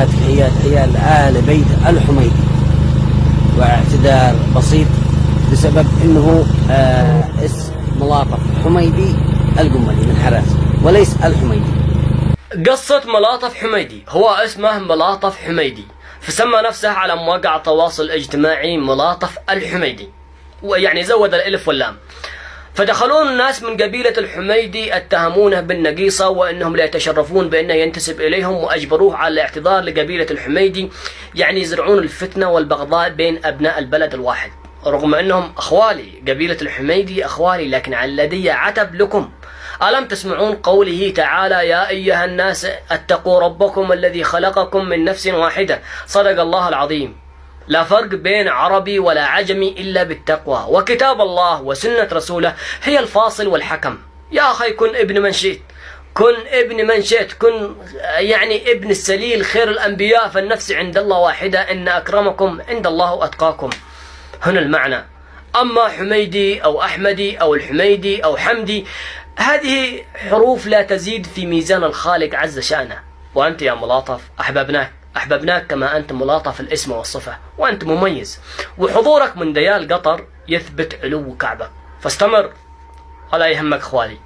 هي آل بيت الحميدي، واعتذار بسيط بسبب انه اسم ملاطف حميدي القملي من حراس وليس الحميدي. قصة ملاطف حميدي، هو اسمه ملاطف حميدي، فسمى نفسه على مواقع التواصل الاجتماعي ملاطف الحميدي، ويعني زود الالف واللام. فدخلون الناس من قبيلة الحميدي اتهمونه بالنقيصة وانهم لا يتشرفون بانه ينتسب اليهم، واجبروه على الاعتذار لقبيلة الحميدي، يعني يزرعون الفتنة والبغضاء بين ابناء البلد الواحد، رغم انهم اخوالي، قبيلة الحميدي اخوالي، لكن على الذي عتب لكم. ألم تسمعون قوله تعالى: يا أيها الناس اتقوا ربكم الذي خلقكم من نفس واحدة. صدق الله العظيم. لا فرق بين عربي ولا عجمي إلا بالتقوى، وكتاب الله وسنة رسوله هي الفاصل والحكم. يا أخي كن ابن من شئت، كن ابن من شئت، كن يعني ابن السليل خير الأنبياء، فالنفس عند الله واحدة، إن أكرمكم عند الله أتقاكم. هنا المعنى. أما حميدي أو أحمدي أو الحميدي أو حمدي، هذه حروف لا تزيد في ميزان الخالق عز شأنه. وأنت يا ملاطف أحببناك كما أنت ملاطف الاسم والصفة، وأنت مميز، وحضورك من ديال قطر يثبت علو كعبة، فاستمر ولا يهمك خوالي.